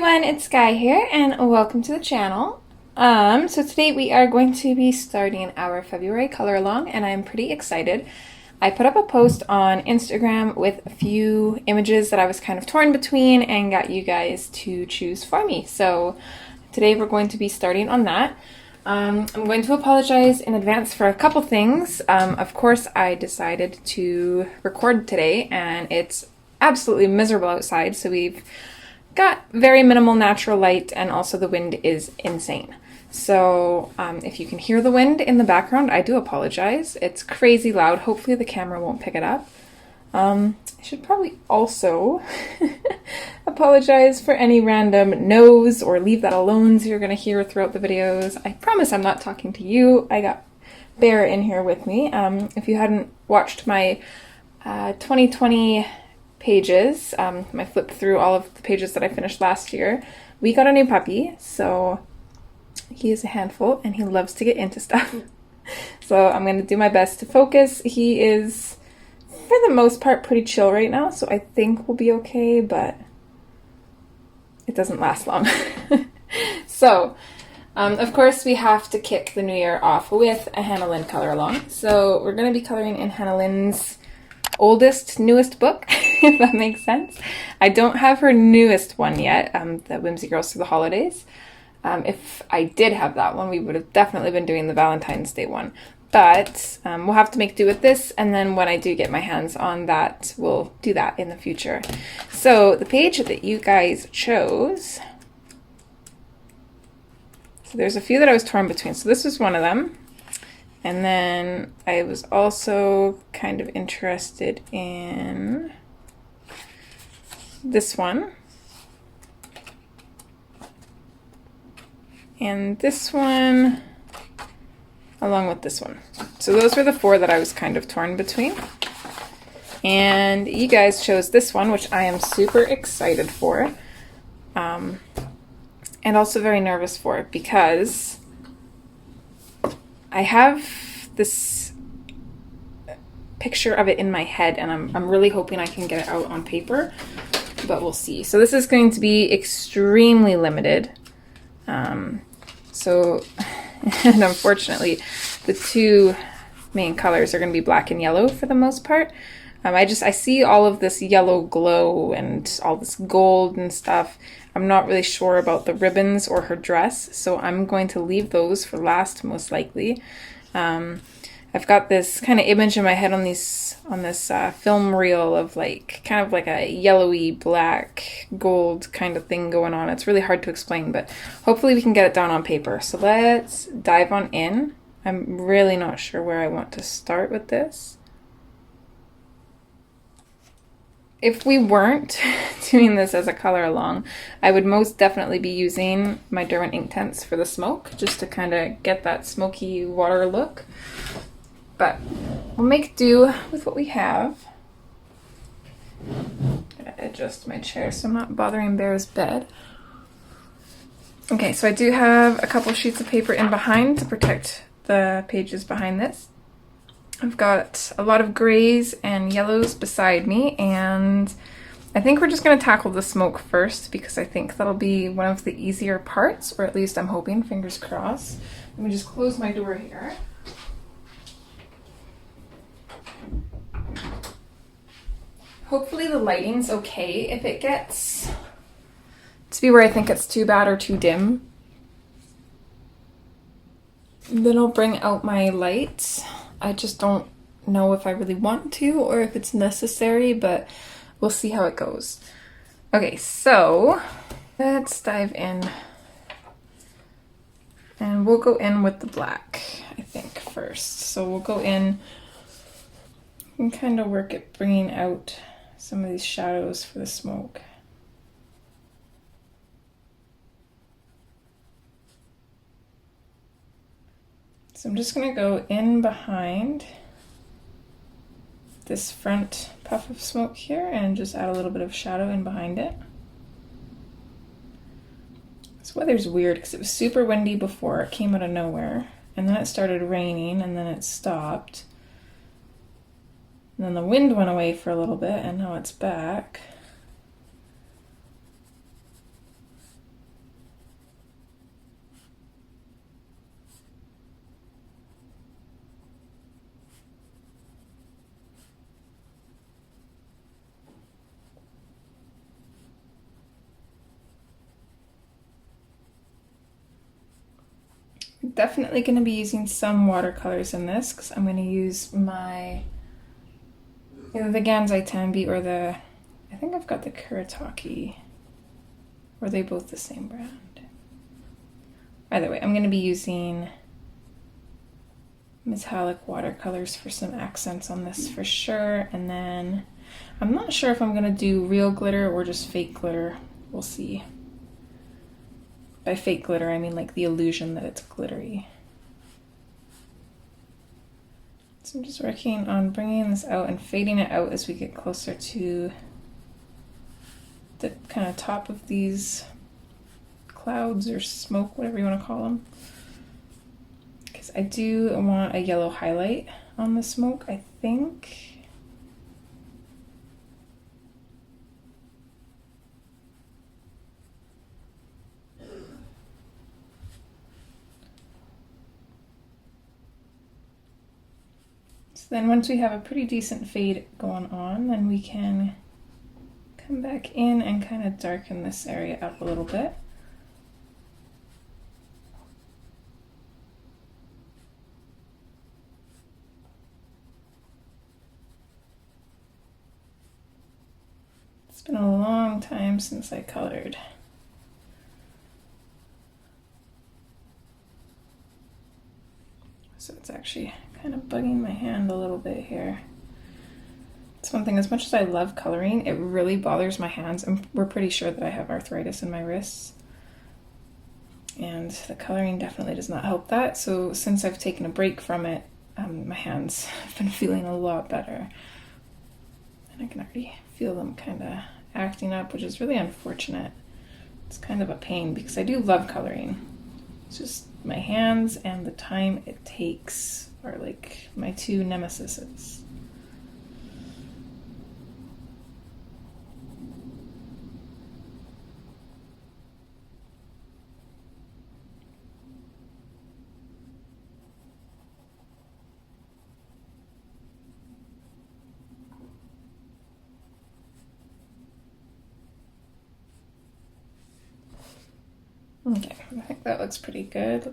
everyone, it's Sky here and welcome to the channel. So today we are going to be starting our February color along and I'm pretty excited. I put up a post on Instagram with a few images that I was kind of torn between and got you guys to choose for me. So today we're going to be starting on that. I'm going to apologize in advance for a couple things. Of course, I decided to record today and it's absolutely miserable outside, so we've got very minimal natural light and also the wind is insane. So if you can hear the wind in the background, I do apologize. It's crazy loud. Hopefully the camera won't pick it up. I should probably also apologize for any random no's or leave that alones you're going to hear throughout the videos. I promise I'm not talking to you. I got Bear in here with me. If you hadn't watched my 2020 pages, I flipped through all of the pages that I finished last year. We got a new puppy, so he is a handful and he loves to get into stuff. So I'm going to do my best to focus. He is, for the most part, pretty chill right now, so I think we'll be okay, but it doesn't last long. So, of course, we have to kick the new year off with a Hannah Lynn color along. So we're going to be coloring in Hannah Lynn's oldest, newest book, if that makes sense. I don't have her newest one yet, the Whimsy Girls Through the Holidays. If I did have that one, we would have definitely been doing the Valentine's Day one. But we'll have to make do with this, and then when I do get my hands on that, we'll do that in the future. So the page that you guys chose, so there's a few that I was torn between. So this was one of them. And then I was also kind of interested in this one. And this one, along with this one. So those were the four that I was kind of torn between. And you guys chose this one, which I am super excited for. And also very nervous for because I have this picture of it in my head and I'm really hoping I can get it out on paper, but we'll see. So this is going to be extremely limited. And unfortunately, the two main colors are going to be black and yellow for the most part. I see all of this yellow glow and all this gold and stuff. I'm not really sure about the ribbons or her dress, so I'm going to leave those for last, most likely. I've got this kind of image in my head on this film reel of kind of like a yellowy black gold kind of thing going on. It's really hard to explain, but hopefully we can get it down on paper. So let's dive on in. I'm really not sure where I want to start with this. If we weren't doing this as a color along, I would most definitely be using my Derwent Inktense for the smoke, just to kind of get that smoky water look. But we'll make do with what we have. I'm gonna adjust my chair so I'm not bothering Bear's bed. Okay, so I do have a couple sheets of paper in behind to protect the pages behind this. I've got a lot of grays and yellows beside me, and I think we're just going to tackle the smoke first because I think that'll be one of the easier parts, or at least I'm hoping, fingers crossed. Let me just close my door here. Hopefully the lighting's okay. If it gets to be where I think it's too bad or too dim, then I'll bring out my lights. I just don't know if I really want to or if it's necessary, but we'll see how it goes. Okay, so let's dive in. And we'll go in with the black, I think, first. So we'll go in and kind of work at bringing out some of these shadows for the smoke. So I'm just going to go in behind this front puff of smoke here and just add a little bit of shadow in behind it. This weather's weird because it was super windy before, it came out of nowhere, and then it started raining and then it stopped. And then the wind went away for a little bit and now it's back. definitely going to be using some watercolors in this because I'm going to use my either the Gansai Tambi or the, I think I've got the Kuretake. Or are they both the same brand? Either way, I'm going to be using metallic watercolors for some accents on this for sure. And then I'm not sure if I'm going to do real glitter or just fake glitter. We'll see. By fake glitter, I mean like the illusion that it's glittery. So I'm just working on bringing this out and fading it out as we get closer to the kind of top of these clouds or smoke, whatever you want to call them. Because I do want a yellow highlight on the smoke, I think. Then once we have a pretty decent fade going on, then we can come back in and kind of darken this area up a little bit. It's been a long time since I colored. So it's actually kind of bugging my hand a little bit here. It's one thing, as much as I love coloring, it really bothers my hands. We're pretty sure that I have arthritis in my wrists. And the coloring definitely does not help that. So since I've taken a break from it, my hands have been feeling a lot better. And I can already feel them kind of acting up, which is really unfortunate. It's kind of a pain because I do love coloring. It's just my hands and the time it takes are like my two nemesises. Okay, I think that looks pretty good.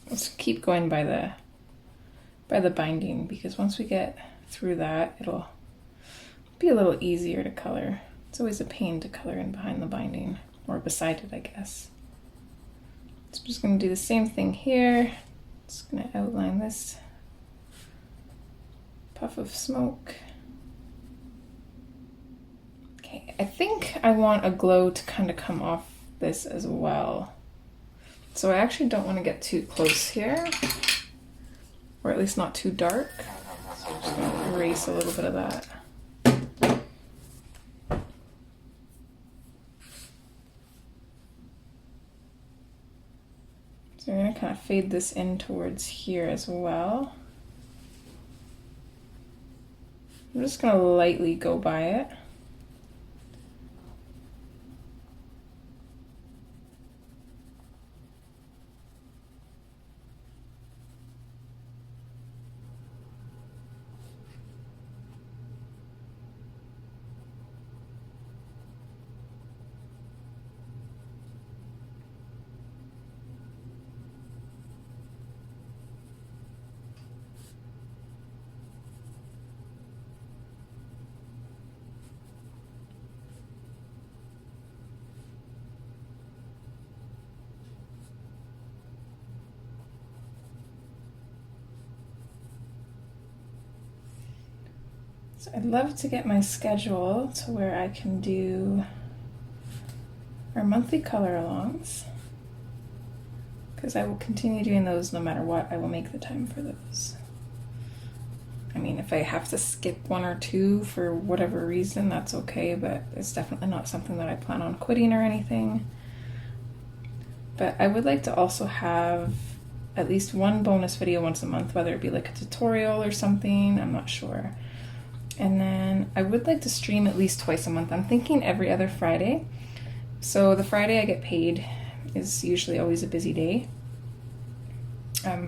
Let's keep going by the binding, because once we get through that, it'll be a little easier to color. It's always a pain to color in behind the binding, or beside it, I guess. So I'm just going to do the same thing here. Just going to outline this puff of smoke. Okay, I think I want a glow to kind of come off this as well. So I actually don't want to get too close here, or at least not too dark. So I'm just going to erase a little bit of that. So we're going to kind of fade this in towards here as well. I'm just going to lightly go by it. So I'd love to get my schedule to where I can do our monthly color alongs, because I will continue doing those no matter what. I will make the time for those. I mean, if I have to skip one or two for whatever reason, that's okay, but it's definitely not something that I plan on quitting or anything. But I would like to also have at least one bonus video once a month, whether it be like a tutorial or something, I'm not sure. And then I would like to stream at least twice a month. I'm thinking every other Friday. So the Friday I get paid is usually always a busy day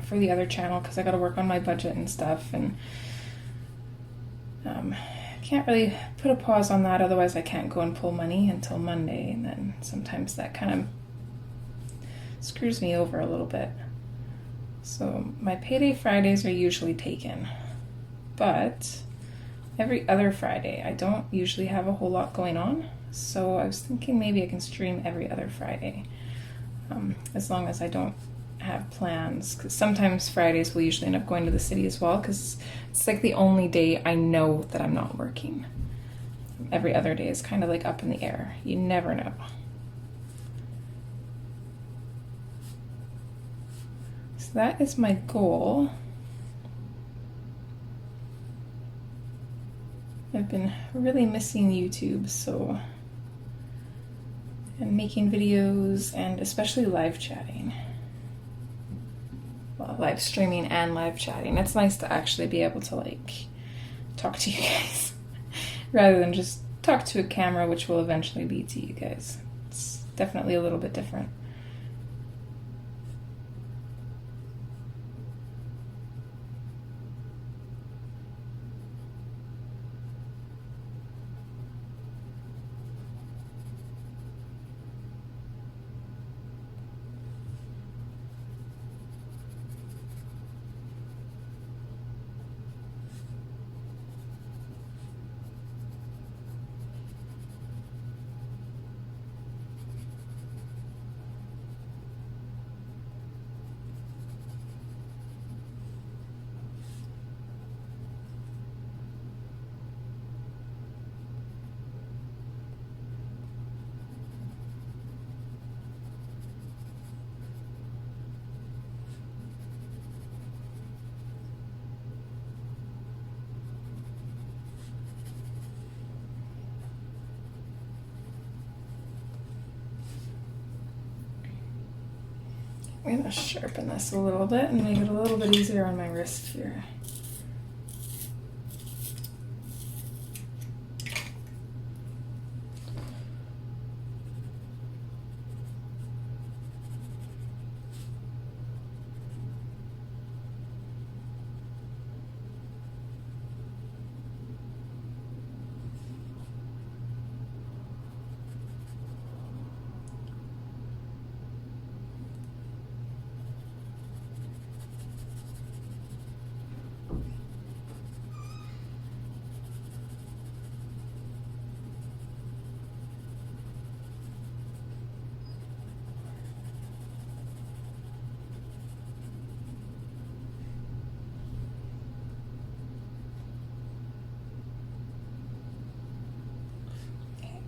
for the other channel, because I got to work on my budget and stuff, and can't really put a pause on that, otherwise I can't go and pull money until Monday, and then sometimes that kind of screws me over a little bit. So my payday Fridays are usually taken, but every other Friday I don't usually have a whole lot going on, so I was thinking maybe I can stream every other Friday, as long as I don't have plans, because sometimes Fridays will usually end up going to the city as well, because it's like the only day I know that I'm not working. Every other day is kind of like up in the air. You never know. So that is my goal. I've been really missing YouTube, so, and making videos, and especially live chatting. Well, live streaming and live chatting. It's nice to actually be able to like talk to you guys rather than just talk to a camera, which will eventually be to you guys. It's definitely a little bit different. I'm going to sharpen this a little bit and make it a little bit easier on my wrist here.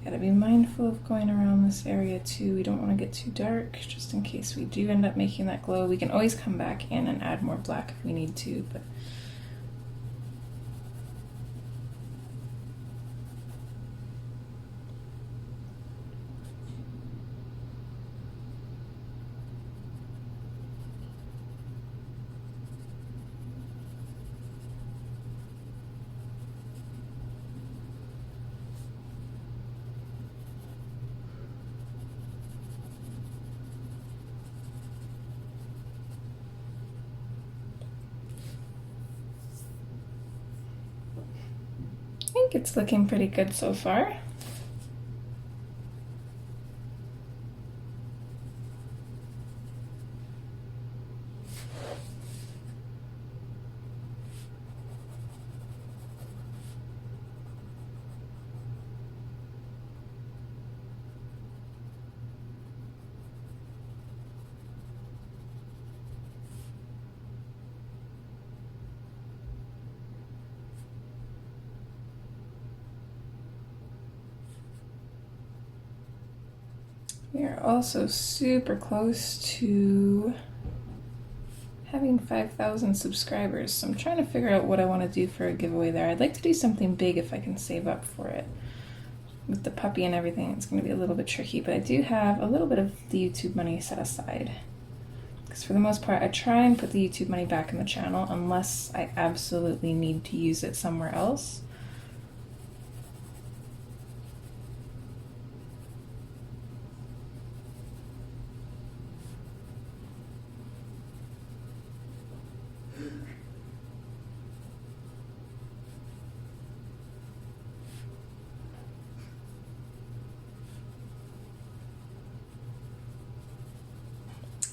Gotta be mindful of going around this area too. We don't want to get too dark, just in case we do end up making that glow. We can always come back in and add more black if we need to, but I think it's looking pretty good so far. We are also super close to having 5,000 subscribers, so I'm trying to figure out what I want to do for a giveaway there. I'd like to do something big if I can save up for it. With the puppy and everything, it's going to be a little bit tricky, but I do have a little bit of the YouTube money set aside. Because for the most part, I try and put the YouTube money back in the channel unless I absolutely need to use it somewhere else.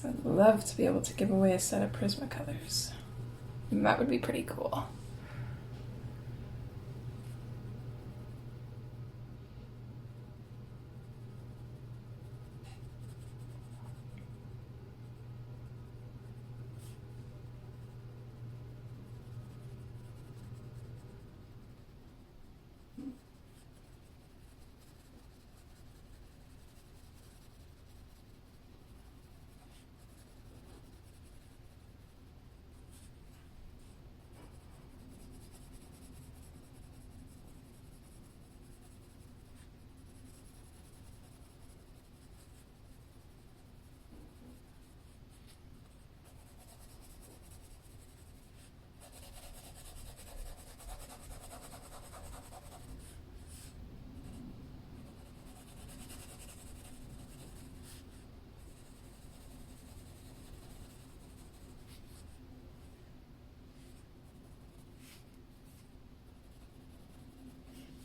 I'd love to be able to give away a set of Prismacolors. That would be pretty cool.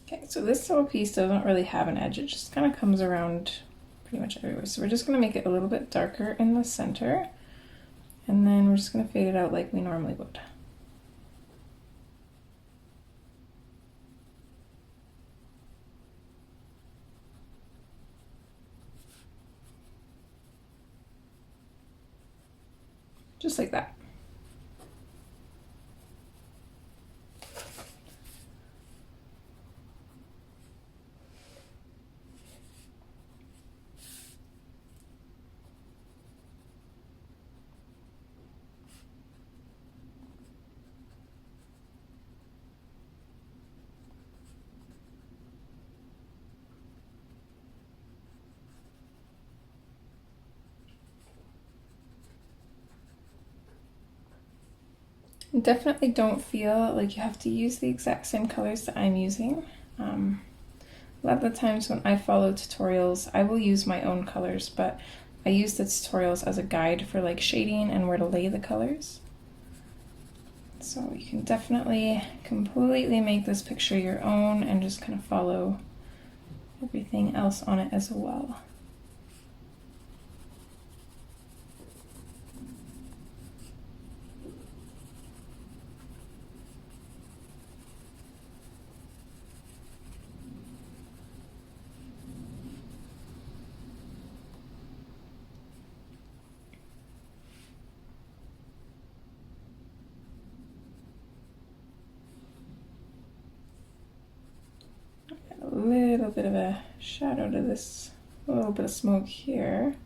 Okay, so this little piece doesn't really have an edge. It just kind of comes around pretty much everywhere. So we're just going to make it a little bit darker in the center. And then we're just going to fade it out like we normally would. Just like that. Definitely don't feel like you have to use the exact same colors that I'm using. A lot of the times when I follow tutorials, I will use my own colors, but I use the tutorials as a guide for like shading and where to lay the colors. So you can definitely completely make this picture your own and just kind of follow everything else on it as well. A little bit of a shadow to this, a little bit of smoke here.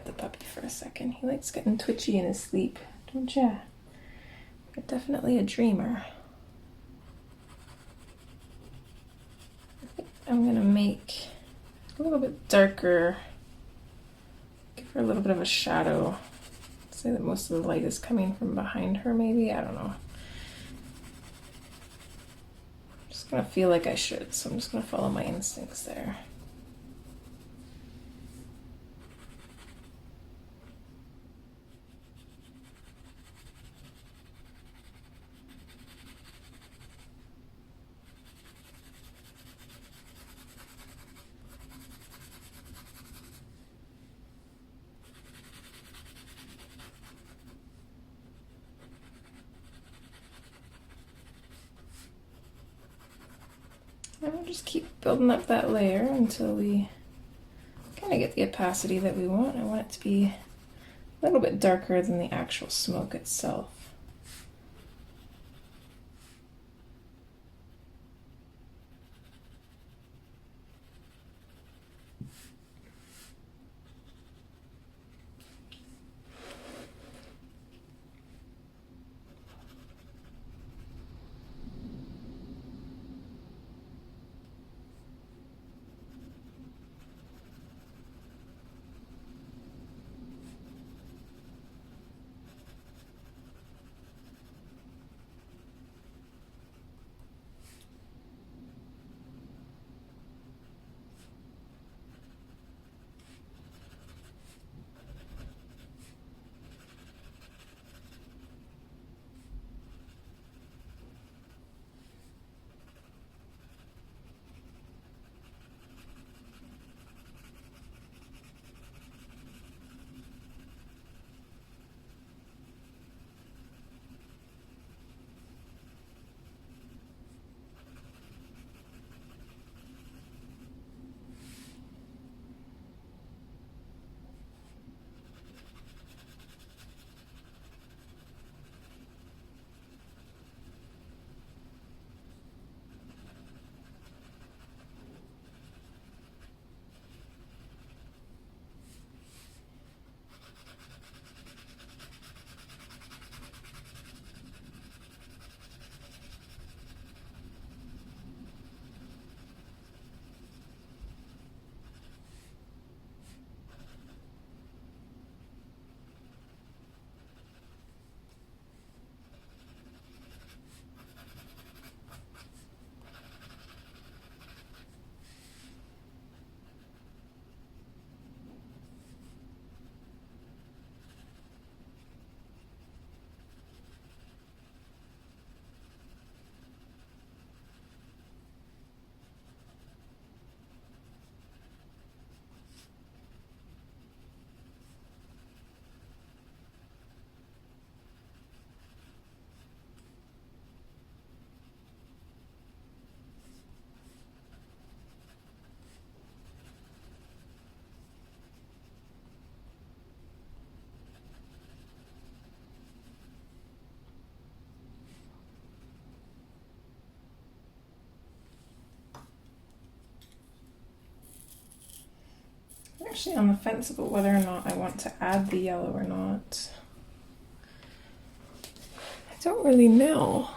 pet the puppy for a second. He likes getting twitchy in his sleep, don't ya? You're definitely a dreamer. I think I'm gonna make a little bit darker, give her a little bit of a shadow. Say that most of the light is coming from behind her, maybe? I don't know. I'm just gonna feel like I should, so I'm just gonna follow my instincts there. And we'll just keep building up that layer until we kind of get the opacity that we want. I want it to be a little bit darker than the actual smoke itself. I'm actually on the fence about whether or not I want to add the yellow or not. I don't really know.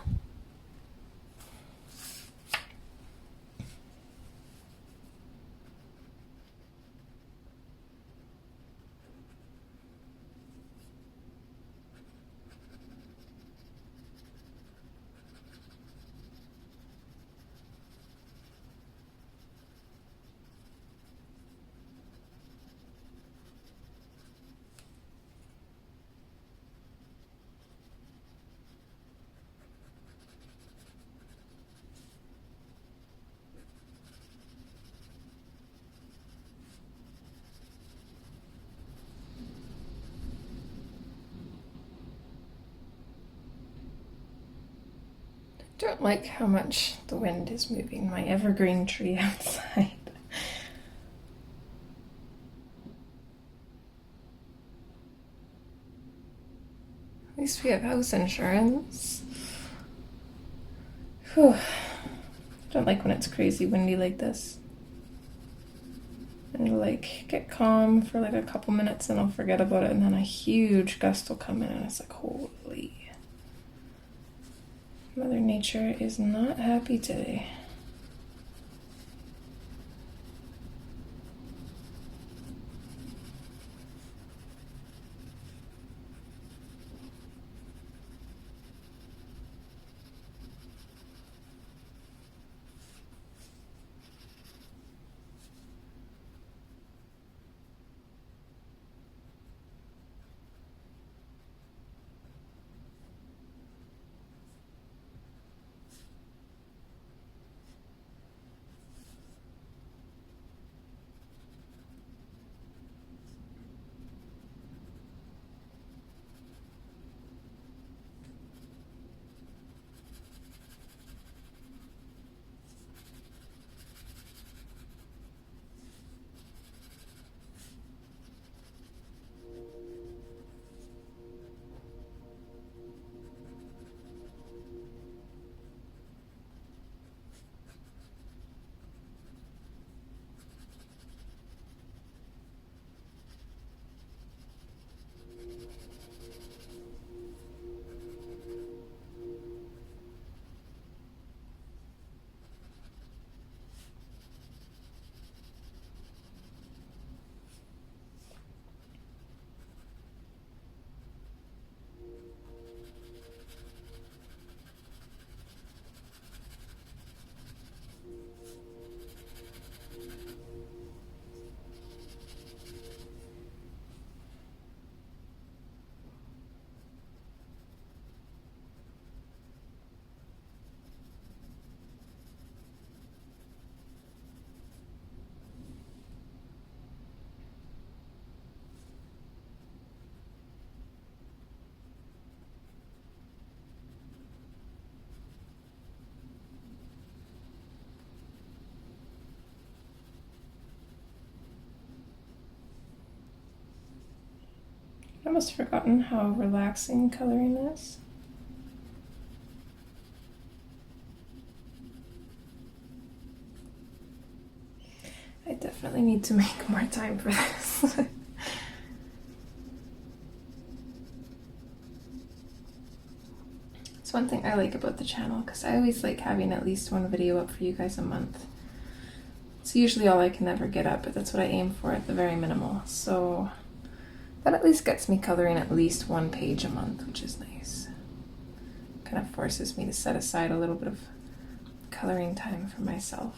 Don't like how much the wind is moving my evergreen tree outside. At least we have house insurance. Whew. Don't like when it's crazy windy like this. And it'll like get calm for like a couple minutes and I'll forget about it, and then a huge gust will come in and it's like, holy. Mother Nature is not happy today. I almost forgotten how relaxing coloring is. I definitely need to make more time for this. It's one thing I like about the channel, because I always like having at least one video up for you guys a month. It's usually all I can ever get up, but that's what I aim for at the very minimal. So that at least gets me coloring at least one page a month, which is nice. Kind of forces me to set aside a little bit of coloring time for myself.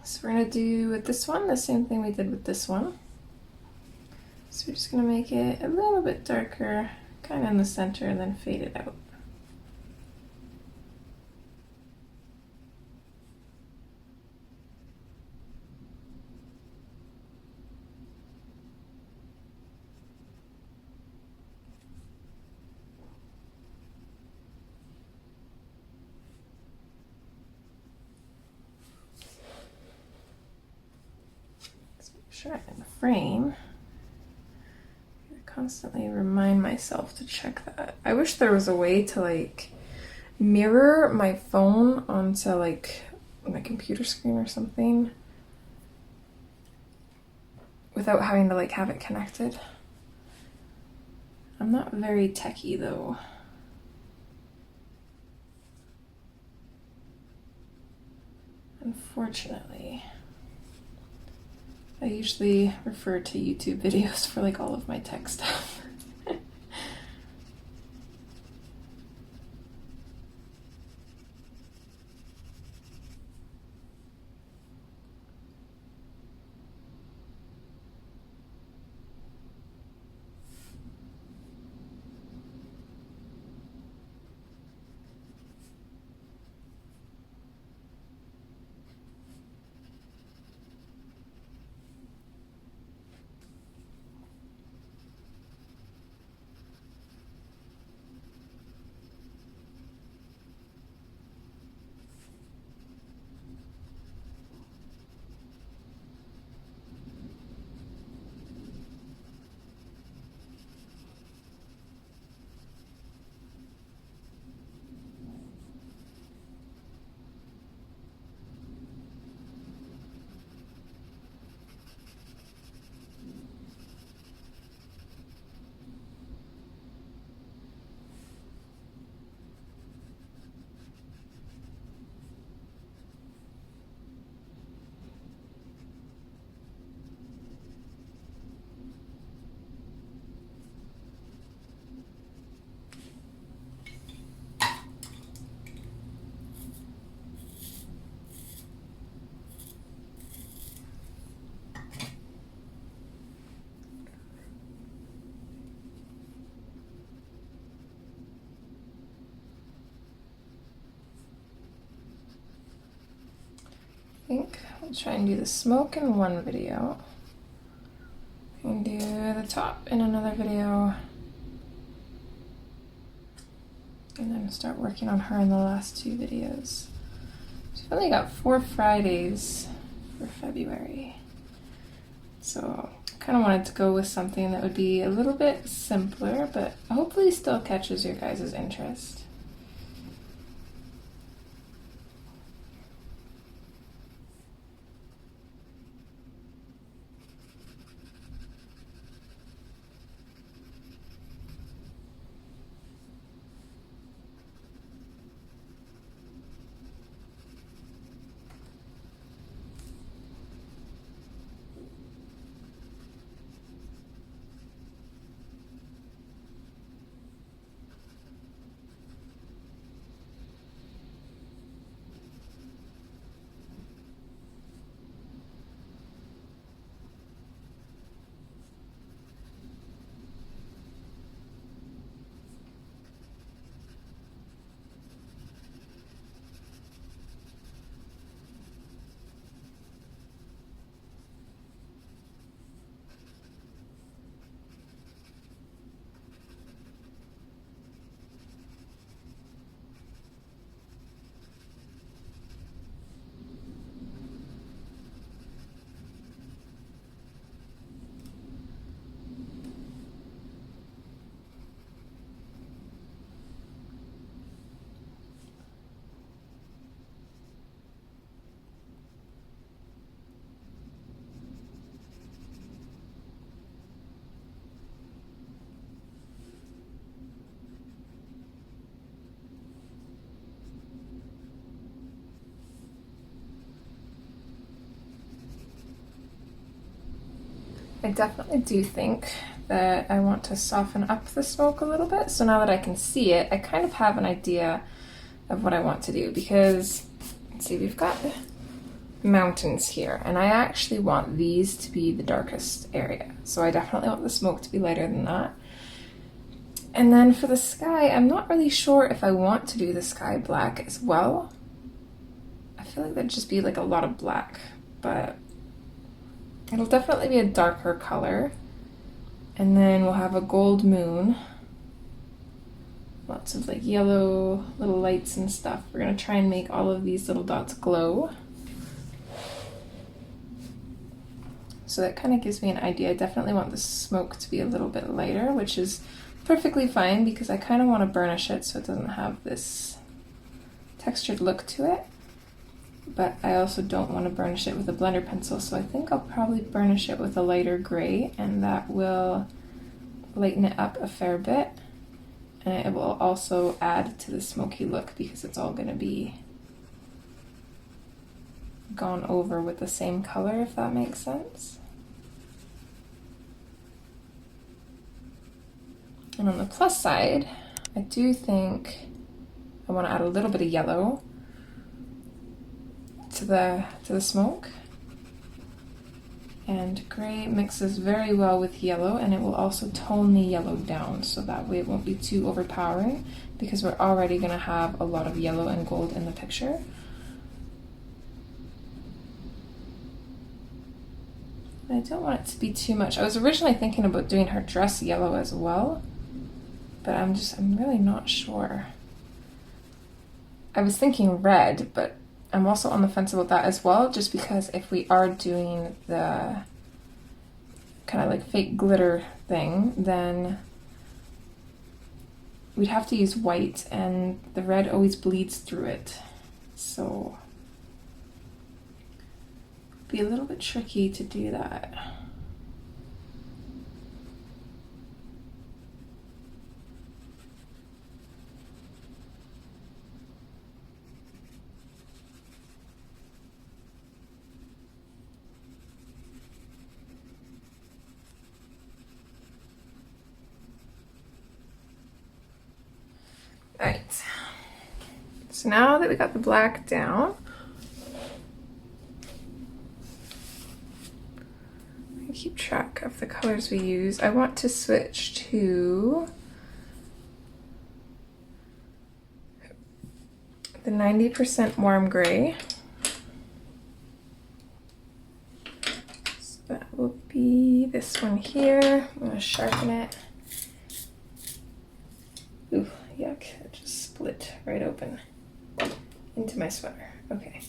So we're gonna do with this one the same thing we did with this one. So we're just gonna make it a little bit darker, kind of in the center, and then fade it out. Sure, in the frame. I constantly remind myself to check that. I wish there was a way to like mirror my phone onto like my computer screen or something without having to like have it connected. I'm not very techy though. Unfortunately. I usually refer to YouTube videos for like all of my tech stuff. I think I'll try and do the smoke in one video and do the top in another video, and then start working on her in the last two videos. So I've only got 4 Fridays for February, so I kind of wanted to go with something that would be a little bit simpler but hopefully still catches your guys' interest. I definitely do think that I want to soften up the smoke a little bit. So now that I can see it, I kind of have an idea of what I want to do, because let's see, we've got mountains here, and I actually want these to be the darkest area. So I definitely want the smoke to be lighter than that. And then for the sky, I'm not really sure if I want to do the sky black as well. I feel like that'd just be like a lot of black, but it'll definitely be a darker color. And then we'll have a gold moon. Lots of like yellow little lights and stuff. We're gonna try and make all of these little dots glow. So that kind of gives me an idea. I definitely want the smoke to be a little bit lighter, which is perfectly fine because I kind of want to burnish it so it doesn't have this textured look to it. But I also don't want to burnish it with a blender pencil, so I think I'll probably burnish it with a lighter gray, and that will lighten it up a fair bit. And it will also add to the smoky look because it's all going to be gone over with the same color, if that makes sense. And on the plus side, I do think I want to add a little bit of yellow to the smoke. And gray mixes very well with yellow, and it will also tone the yellow down, so that way it won't be too overpowering because we're already going to have a lot of yellow and gold in the picture. I don't want it to be too much. I was originally thinking about doing her dress yellow as well, but I'm really not sure. I was thinking red, but I'm also on the fence about that as well, just because if we are doing the kind of like fake glitter thing, then we'd have to use white, and the red always bleeds through it. So it'd be a little bit tricky to do that. Alright, so now that we got the black down, I keep track of the colors we use. I want to switch to the 90% warm gray. So that will be this one here. I'm going to sharpen it. Ooh, yuck. Just split right open into my sweater. Okay.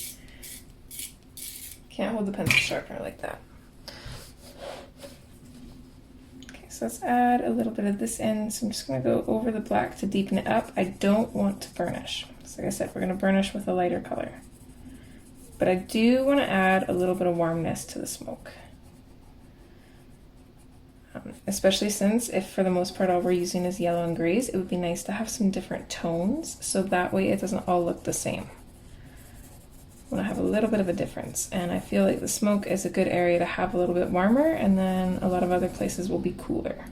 Can't hold the pencil sharpener like that. Okay, so let's add a little bit of this in. So I'm just going to go over the black to deepen it up. I don't want to burnish. So like I said, we're going to burnish with a lighter color. But I do want to add a little bit of warmness to the smoke. Especially since if for the most part all we're using is yellow and grays, it would be nice to have some different tones so that way it doesn't all look the same. I want to have a little bit of a difference, and I feel like the smoke is a good area to have a little bit warmer, and then a lot of other places will be cooler.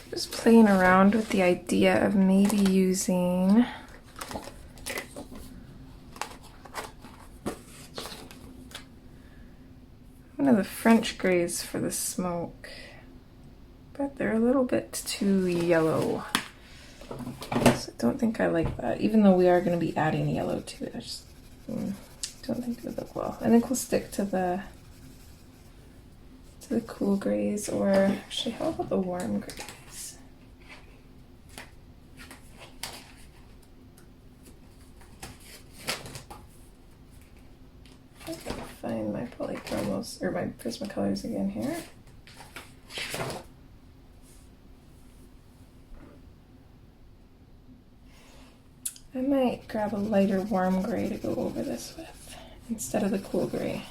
Just playing around with the idea of maybe using one of the French grays for the smoke, but they're a little bit too yellow. So I don't think I like that, even though we are going to be adding yellow to it. I just don't think it would look well. I think we'll stick to the cool grays, or actually, how about the warm grays? I gotta find my polychromos or my Prismacolors again here. I might grab a lighter warm gray to go over this with instead of the cool gray.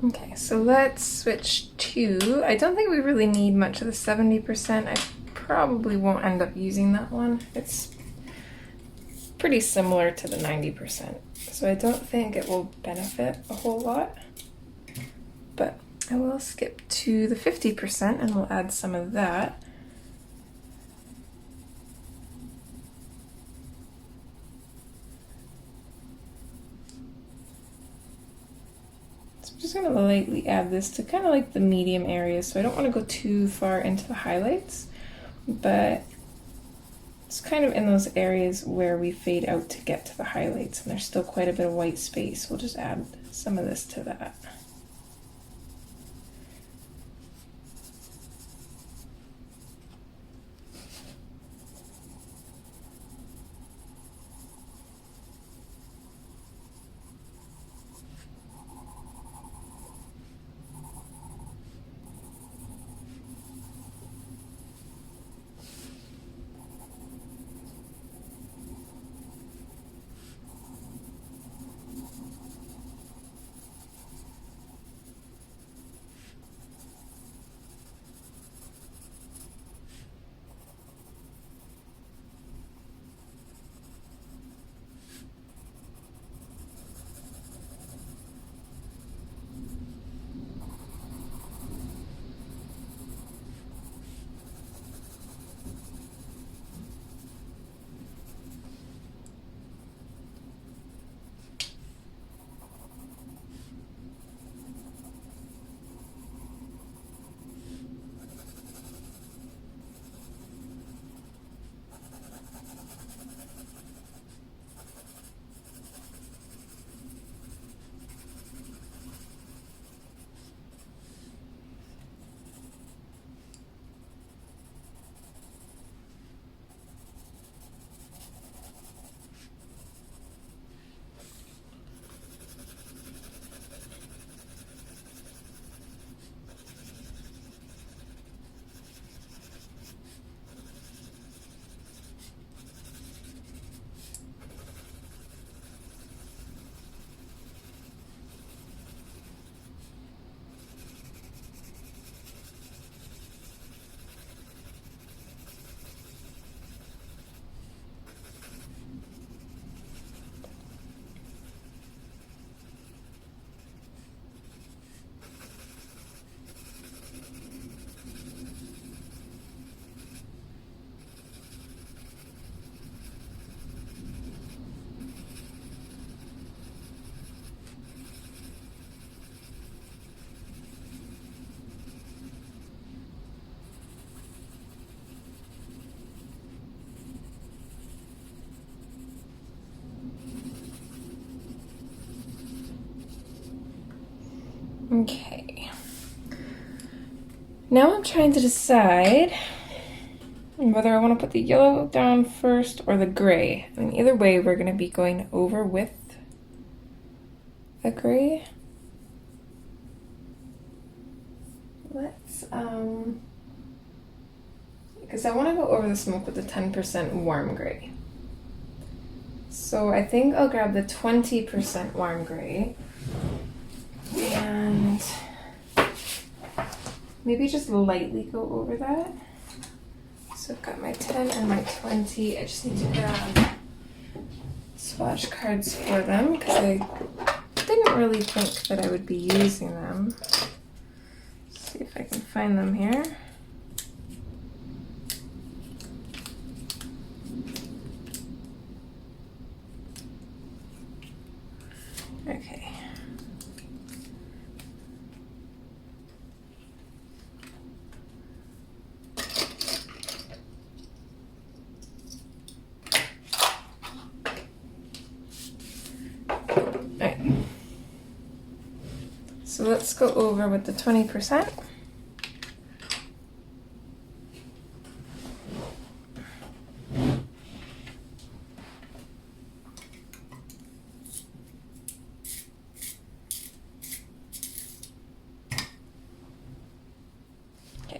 Okay, so let's switch to, I don't think we really need much of the 70%. I probably won't end up using that one. It's pretty similar to the 90%, so I don't think it will benefit a whole lot. But I will skip to the 50% and we'll add some of that. I'm just going to lightly add this to kind of like the medium areas, so I don't want to go too far into the highlights, but it's kind of in those areas where we fade out to get to the highlights and there's still quite a bit of white space. We'll just add some of this to that. Okay. Now I'm trying to decide whether I want to put the yellow down first or the gray. I mean, either way, we're going to be going over with the gray. Let's, because I want to go over the smoke with the 10% warm gray. So I think I'll grab the 20% warm gray and maybe just lightly go over that. So I've got my 10 and my 20. I just need to grab swatch cards for them because I didn't really think that I would be using them. Let's see if I can find them here. Okay. Alright. So let's go over with the 20%.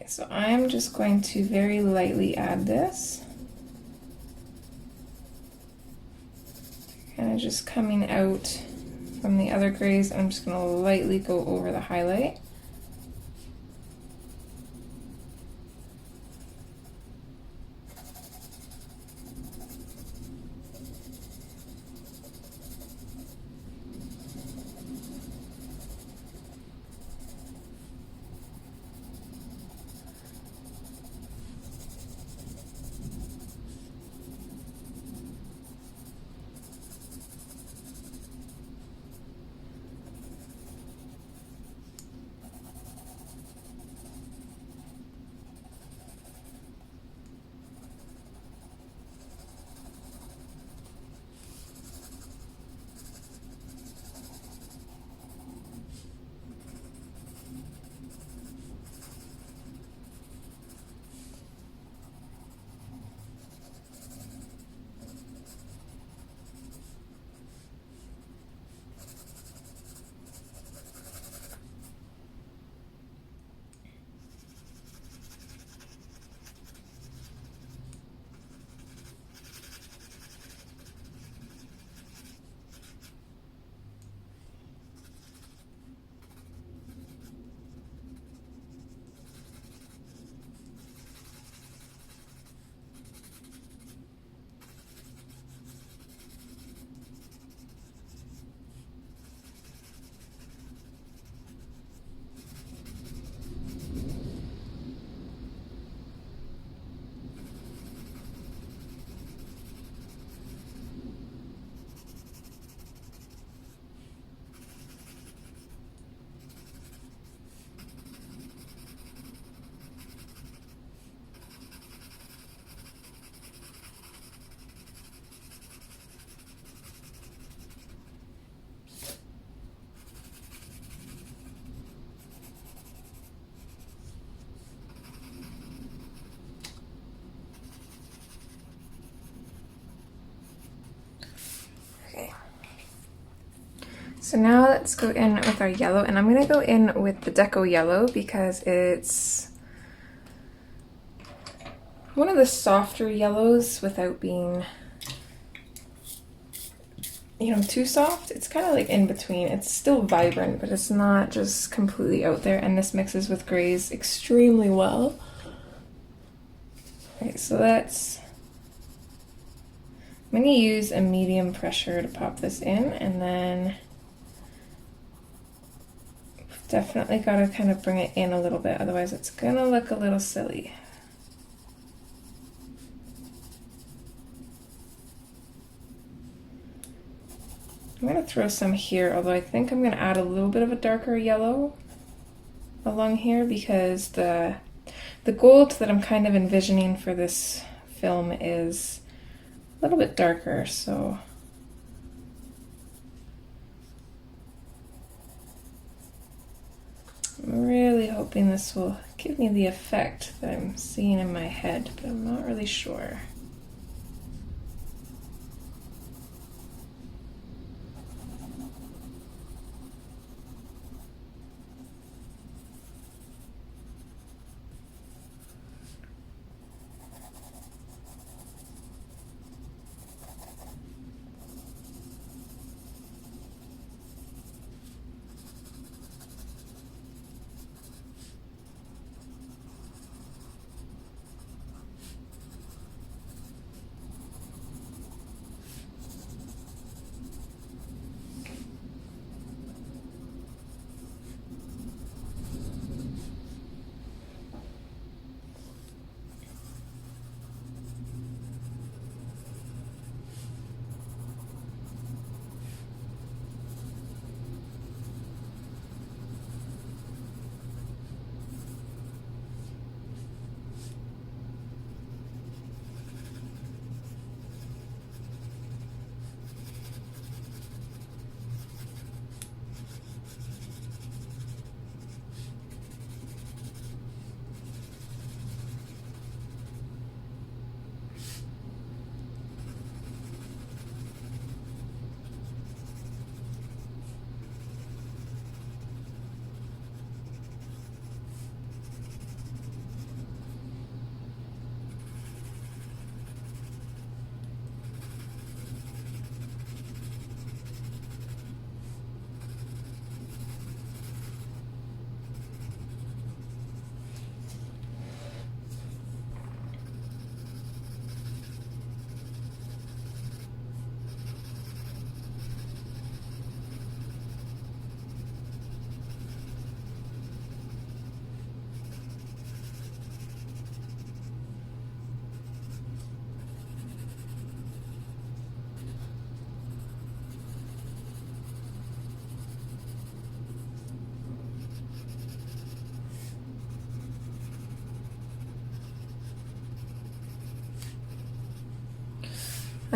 So I'm just going to very lightly add this. Kind of just coming out from the other grays. I'm just going to lightly go over the highlight. So now let's go in with our yellow, and I'm going to go in with the Deco Yellow because it's one of the softer yellows without being, you know, too soft. It's kind of like in between. It's still vibrant, but it's not just completely out there, and this mixes with grays extremely well. Okay, so that's, I'm going to use a medium pressure to pop this in, and then definitely got to kind of bring it in a little bit, otherwise it's going to look a little silly. I'm going to throw some here, although I think I'm going to add a little bit of a darker yellow along here because the gold that I'm kind of envisioning for this film is a little bit darker, so hoping this will give me the effect that I'm seeing in my head, but I'm not really sure.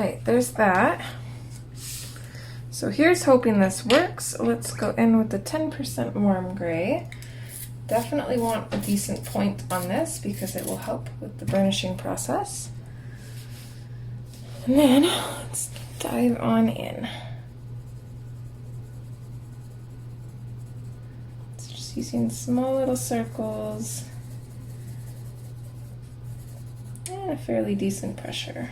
Alright, there's that. So here's hoping this works. Let's go in with the 10% warm gray. Definitely want a decent point on this because it will help with the burnishing process. And then let's dive on in. So just using small little circles and a fairly decent pressure.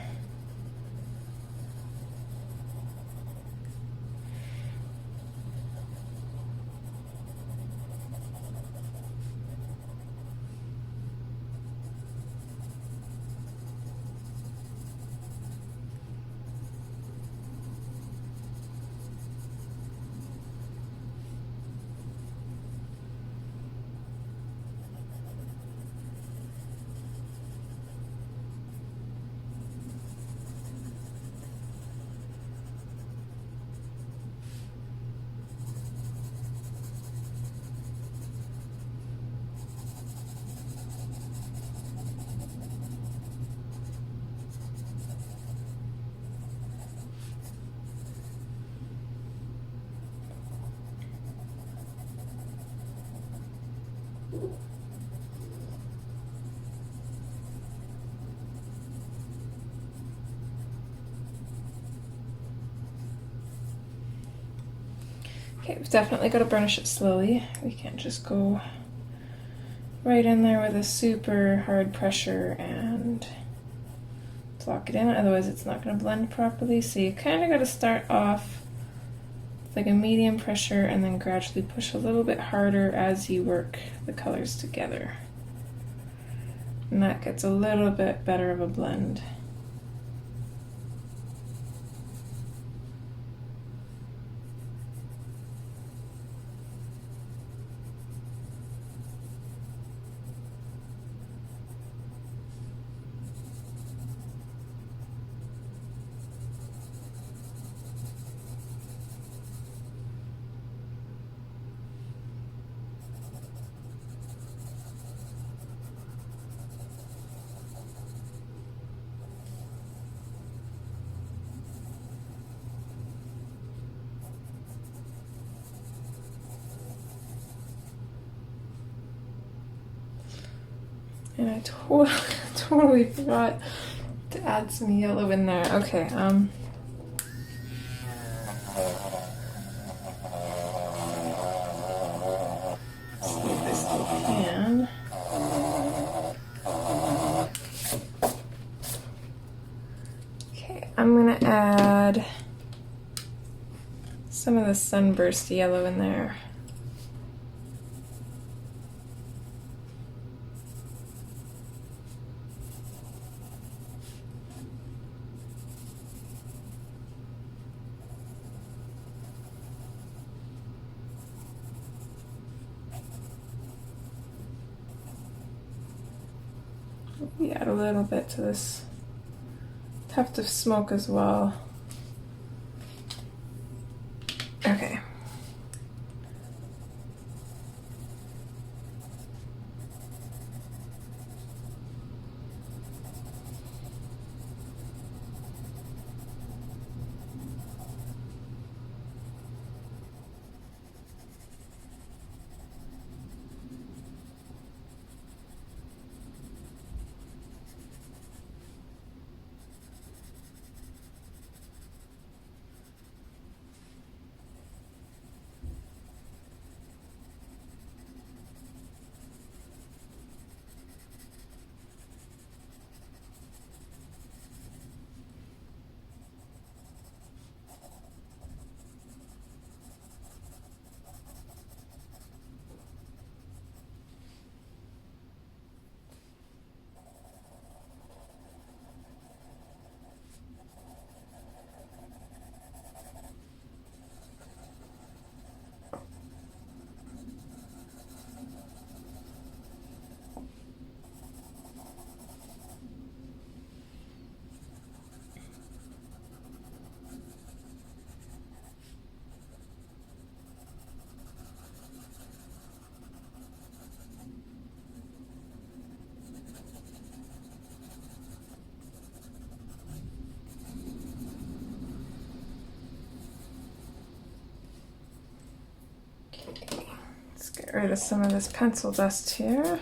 Okay, we've definitely got to burnish it slowly. We can't just go right in there with a super hard pressure and block it in, otherwise it's not going to blend properly. So you kind of got to start off with like a medium pressure and then gradually push a little bit harder as you work the colors together. And that gets a little bit better of a blend. I totally forgot to add some yellow in there. Okay, see if I still can. Okay, I'm gonna add some of the sunburst yellow in there. We add a little bit to this tuft of smoke as well. Okay. Let's get rid of some of this pencil dust here.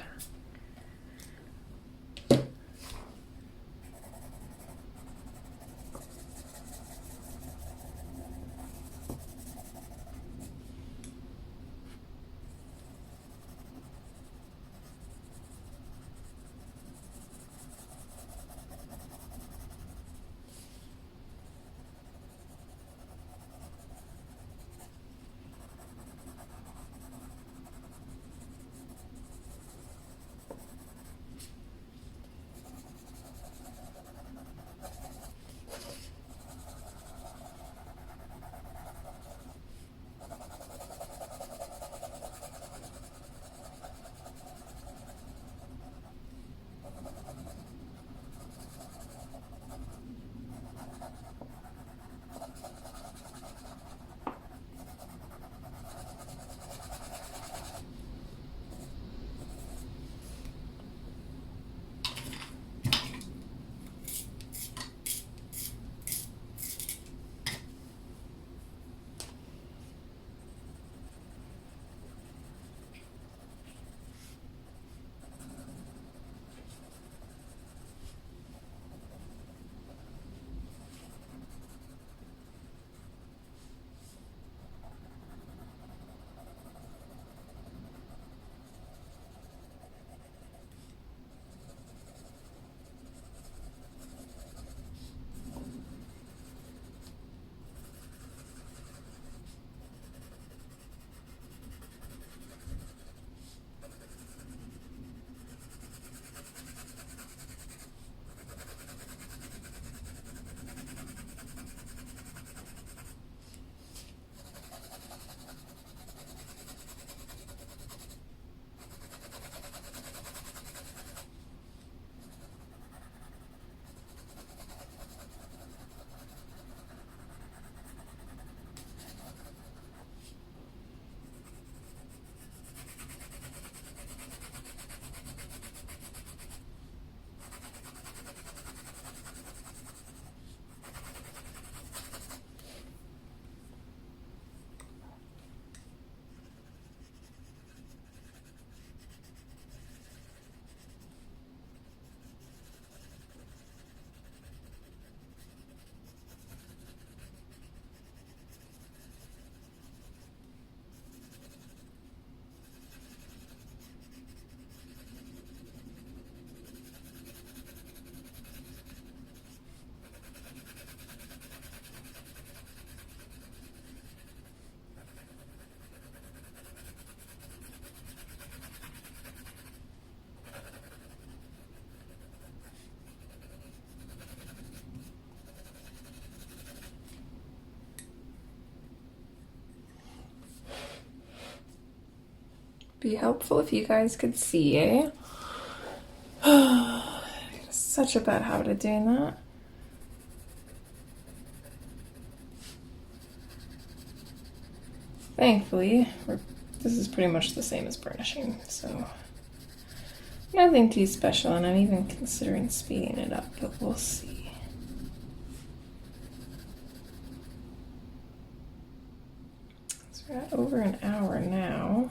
Be helpful if you guys could see, eh? Such a bad habit of doing that. Thankfully, this is pretty much the same as burnishing, so nothing too special, and I'm even considering speeding it up, but we'll see. So we're at over an hour now.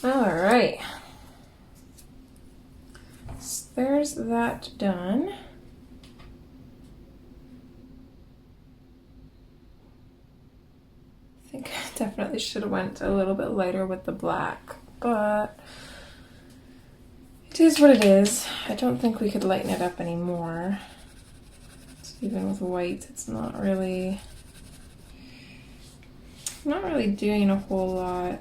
All right, so there's that done. I think I definitely should have went a little bit lighter with the black, but it is what it is. I don't think we could lighten it up anymore. Even with white, it's not really not really doing a whole lot.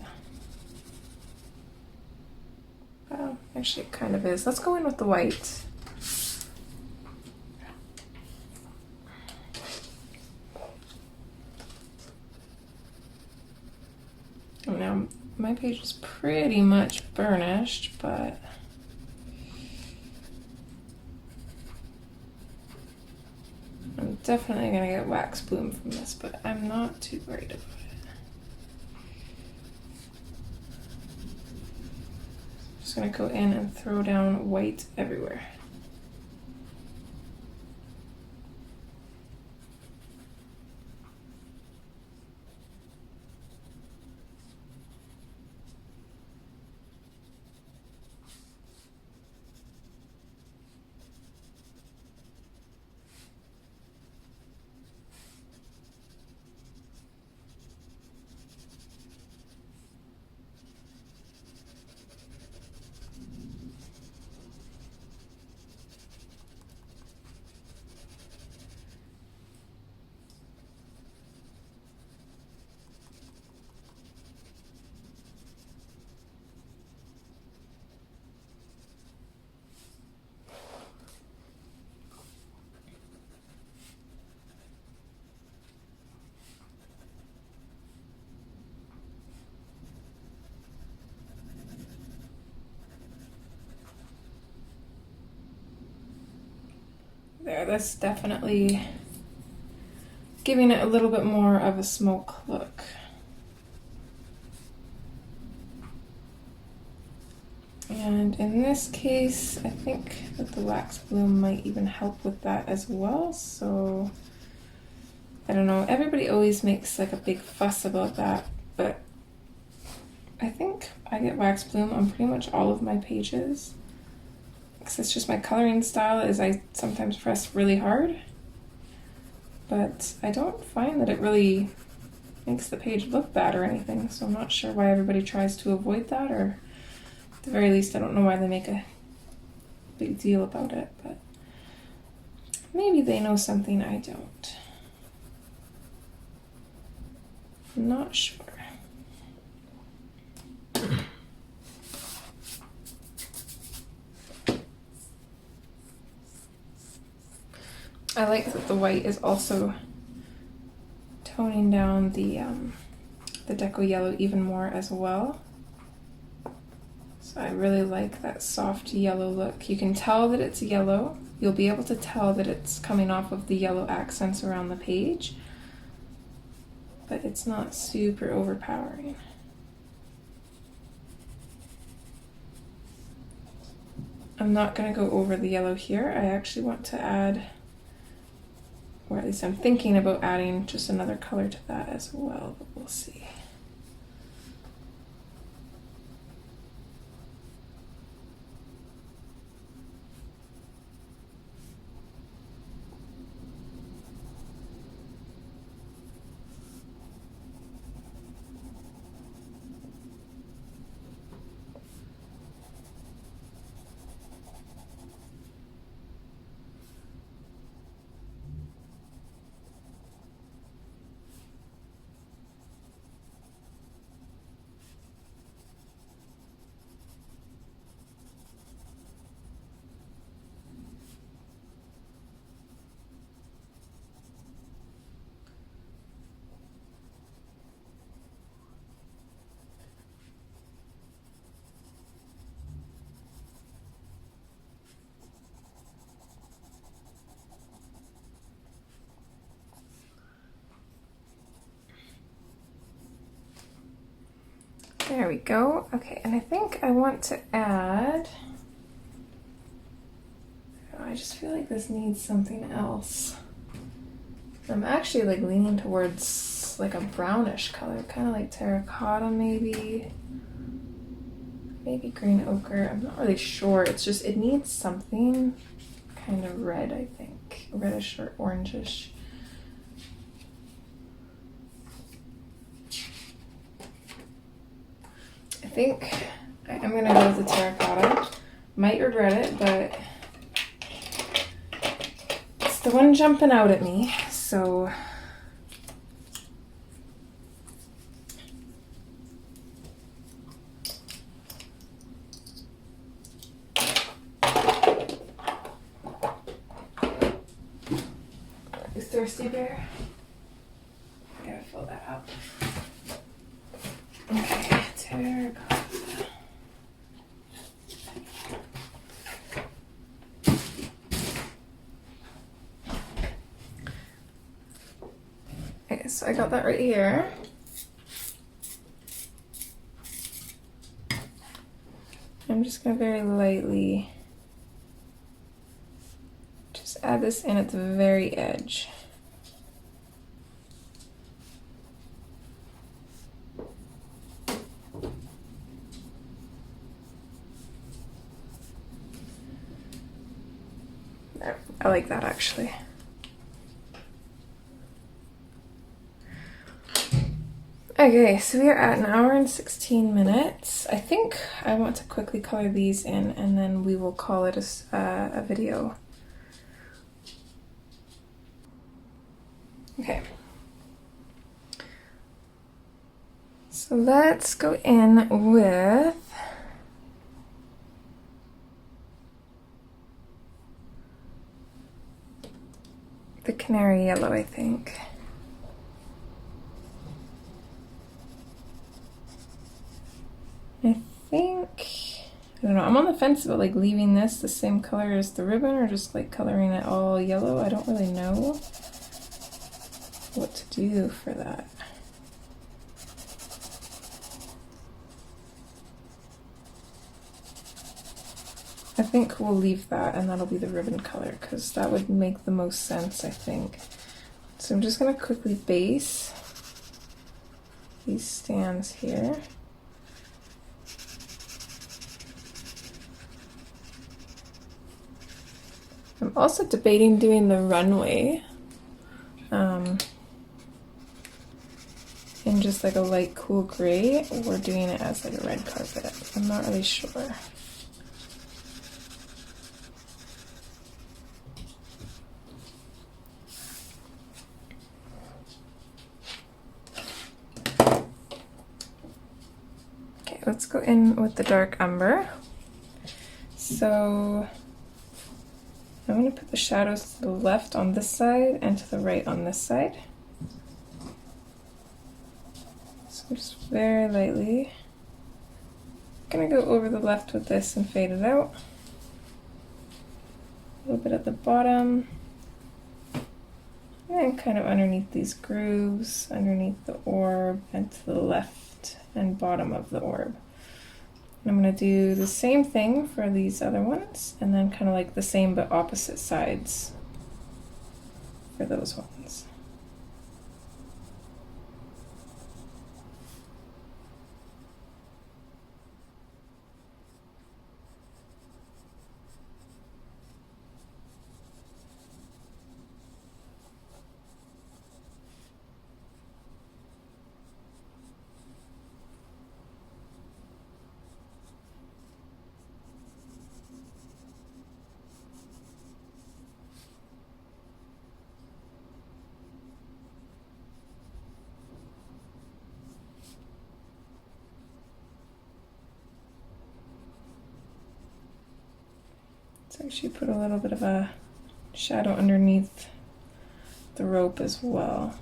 Well, actually it kind of is. Let's go in with the white. Now, my page is pretty much burnished, but I'm definitely gonna get wax bloom from this, but I'm not too worried about it. Just gonna go in and throw down white everywhere. There, that's definitely giving it a little bit more of a smoke look. And in this case, I think that the wax bloom might even help with that as well. So I don't know, everybody always makes like a big fuss about that, but I think I get wax bloom on pretty much all of my pages. Because it's just my coloring style is I sometimes press really hard, but I don't find that it really makes the page look bad or anything, so I'm not sure why everybody tries to avoid that, or at the very least I don't know why they make a big deal about it, but maybe they know something I don't. I'm not sure. I like that the white is also toning down the deco yellow even more as well. So I really like that soft yellow look. You can tell that it's yellow. You'll be able to tell that it's coming off of the yellow accents around the page, but it's not super overpowering. I'm not going to go over the yellow here. I actually want to add, or at least I'm thinking about adding just another color to that as well, but we'll see. There we go. Okay, and I think I want to add, I just feel like this needs something else. I'm actually like leaning towards like a brownish color, kind of like terracotta maybe. Maybe green ochre, I'm not really sure. It's just, it needs something kind of red, I think. Reddish or orangish. I think I'm gonna go with the terracotta. Might regret it, but it's the one jumping out at me, so thirsty, Bear? Gotta fill that up. Okay, terracotta. Okay, so I got that right here. I'm just gonna very lightly just add this in at the very edge. There, I like that actually. Okay, so we are at 1 hour and 16 minutes. I think I want to quickly color these in and then we will call it a video. Okay. So let's go in with the canary yellow, I think. I don't know, I'm on the fence about like leaving this the same color as the ribbon or just like coloring it all yellow. I don't really know what to do for that. I think we'll leave that and that'll be the ribbon color because that would make the most sense, I think. So I'm just going to quickly base these stands here. I'm also debating doing the runway in just like a light cool gray or doing it as like a red carpet. I'm not really sure. Okay, let's go in with the dark umber. So I'm going to put the shadows to the left on this side and to the right on this side. So just very lightly. I'm going to go over the left with this and fade it out. A little bit at the bottom. And kind of underneath these grooves, underneath the orb, and to the left and bottom of the orb. I'm going to do the same thing for these other ones, and then kind of like the same but opposite sides for those ones. Let's actually put a little bit of a shadow underneath the rope as well.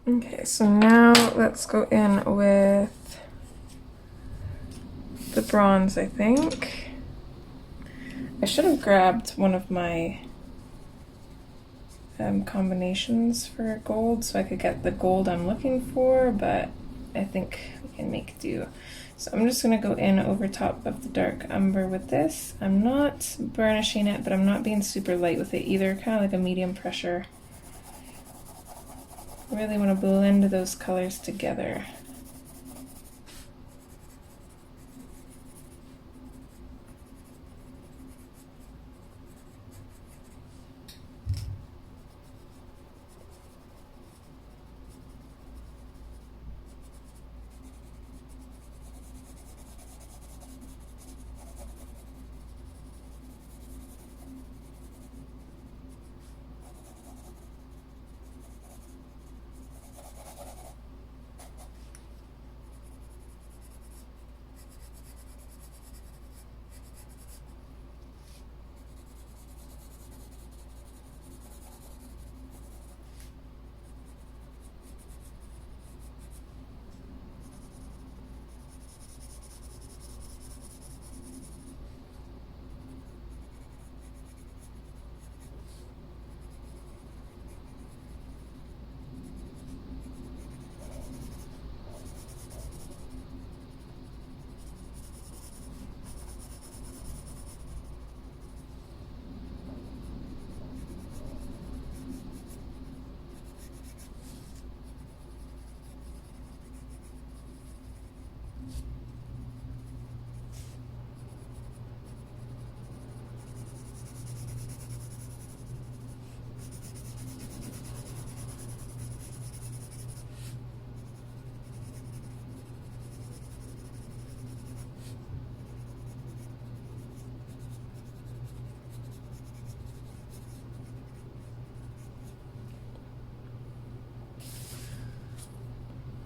Okay, so now let's go in with the bronze, I think. should have grabbed one of my combinations for gold so I could get the gold I'm looking for, but I think we can make do. So I'm just going to go in over top of the dark umber with this. I'm not burnishing it, but I'm not being super light with it either, kind of like a medium pressure. I really want to blend those colors together.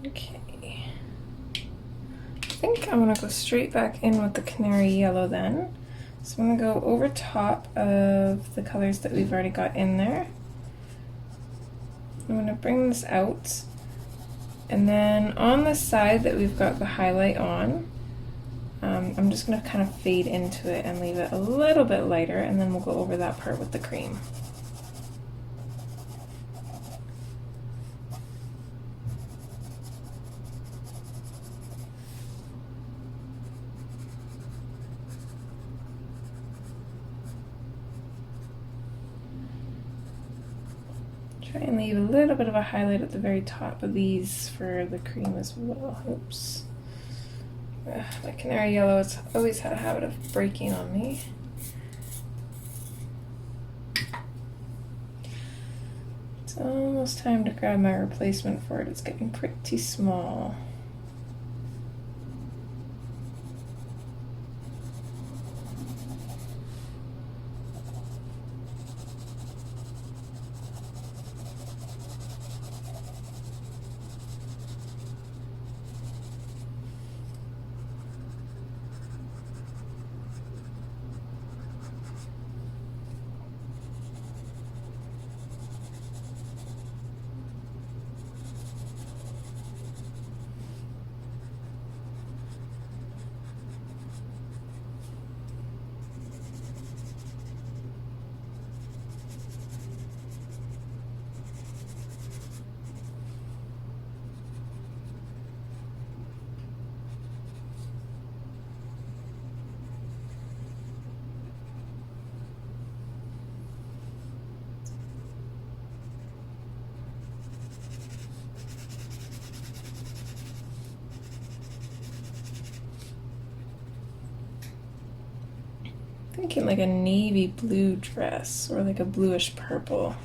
Okay, I think I'm going to go straight back in with the canary yellow then. So I'm going to go over top of the colors that we've already got in there. I'm going to bring this out, and then on the side that we've got the highlight on, I'm just going to kind of fade into it and leave it a little bit lighter, and then we'll go over that part with the cream. Try and leave a little bit of a highlight at the very top of these for the cream as well. Oops. My canary yellow has always had a habit of breaking on me. It's almost time to grab my replacement for it. It's getting pretty small. Thinking like a navy blue dress or like a bluish purple.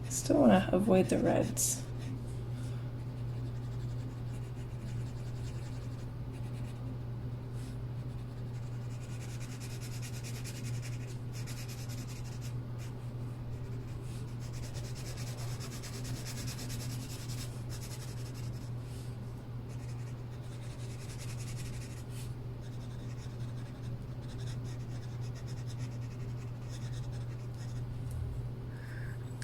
Still want to avoid the reds.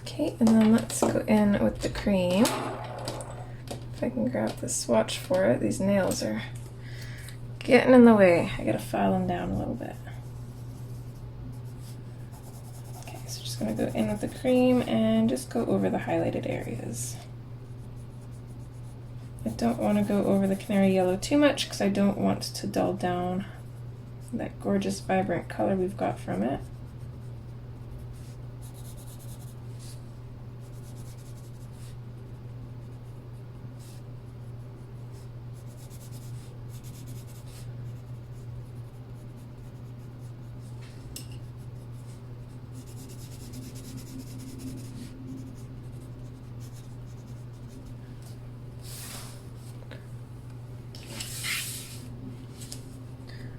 Okay, and then let's go in with the cream. If I can grab the swatch for it. These nails are getting in the way. I gotta file them down a little bit. I'm gonna go in with the cream and just go over the highlighted areas. I don't want to go over the canary yellow too much because I don't want to dull down that gorgeous vibrant color we've got from it.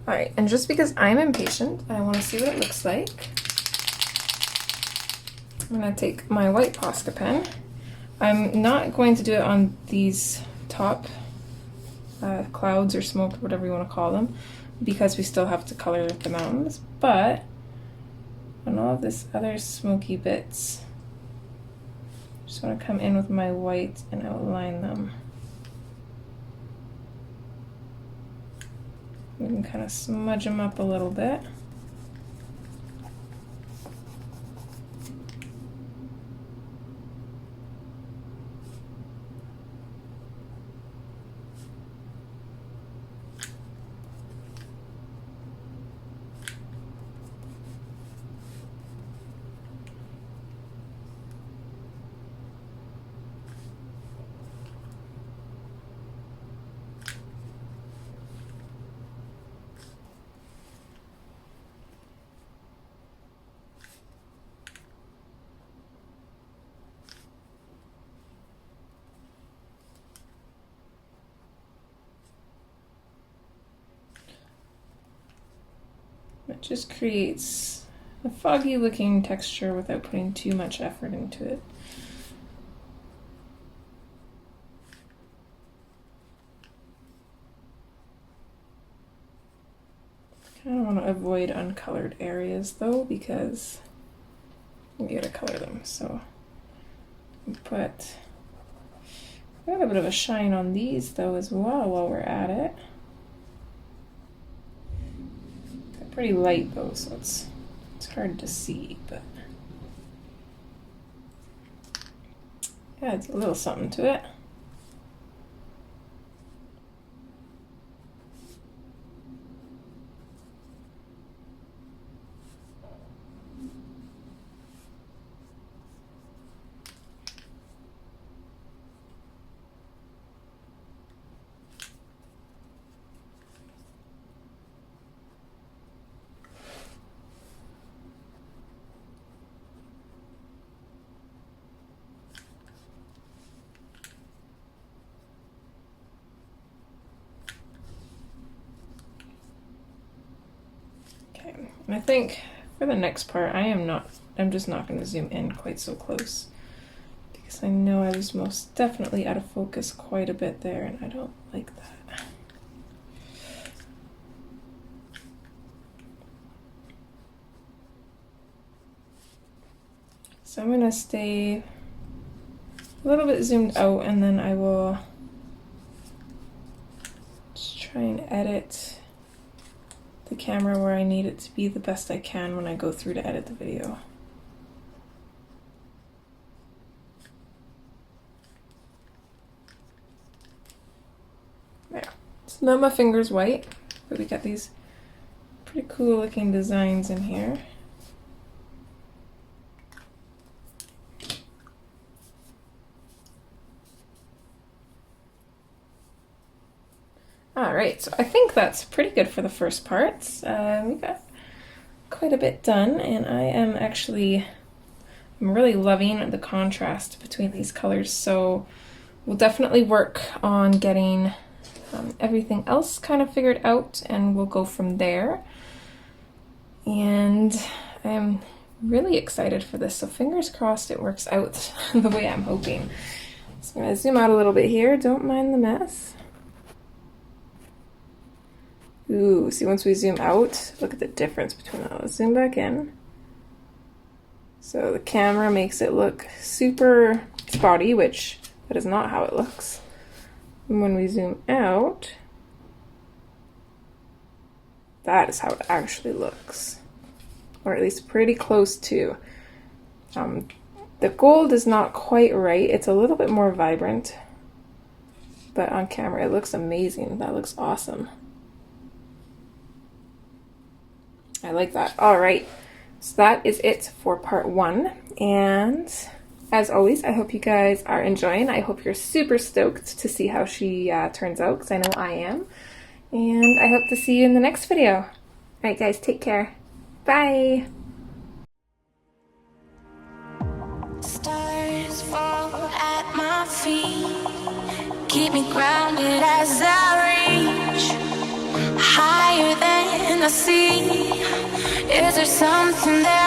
Alright, and just because I'm impatient, I want to see what it looks like. I'm going to take my white Posca pen. I'm not going to do it on these top clouds or smoke, whatever you want to call them, because we still have to color the mountains, but on all of this other smoky bits, I just want to come in with my white and outline them. We can kind of smudge them up a little bit. It just creates a foggy looking texture without putting too much effort into it. Kind of want to avoid uncolored areas though, because you gotta color them. So put a little bit of a shine on these though as well while we're at it. They're pretty light though, so it's hard to see, but adds a little something to it. And I think for the next part, I'm just not going to zoom in quite so close, because I know I was most definitely out of focus quite a bit there, and I don't like that. So I'm going to stay a little bit zoomed out, and then I will just try and edit the camera where I need it to be the best I can when I go through to edit the video. There. So now my finger's white, but we got these pretty cool looking designs in here. Alright, so I think that's pretty good for the first parts. We got quite a bit done, and I'm really loving the contrast between these colors, so we'll definitely work on getting everything else kind of figured out, and we'll go from there. And I'm really excited for this, so fingers crossed it works out the way I'm hoping. So I'm going to zoom out a little bit here, don't mind the mess. Ooh, see, once we zoom out, look at the difference between that. Let's zoom back in. So the camera makes it look super spotty, which that is not how it looks. And when we zoom out, that is how it actually looks. Or at least pretty close to. The gold is not quite right. It's a little bit more vibrant, but on camera it looks amazing. That looks awesome. I like that. All right, so that is it for part 1. And as always, I hope you guys are enjoying. I hope you're super stoked to see how she turns out, because I know I am. And I hope to see you in the next video. All right, guys, take care. Bye. Stars fall at my feet, keep me grounded as I reach higher than I see. Is there something that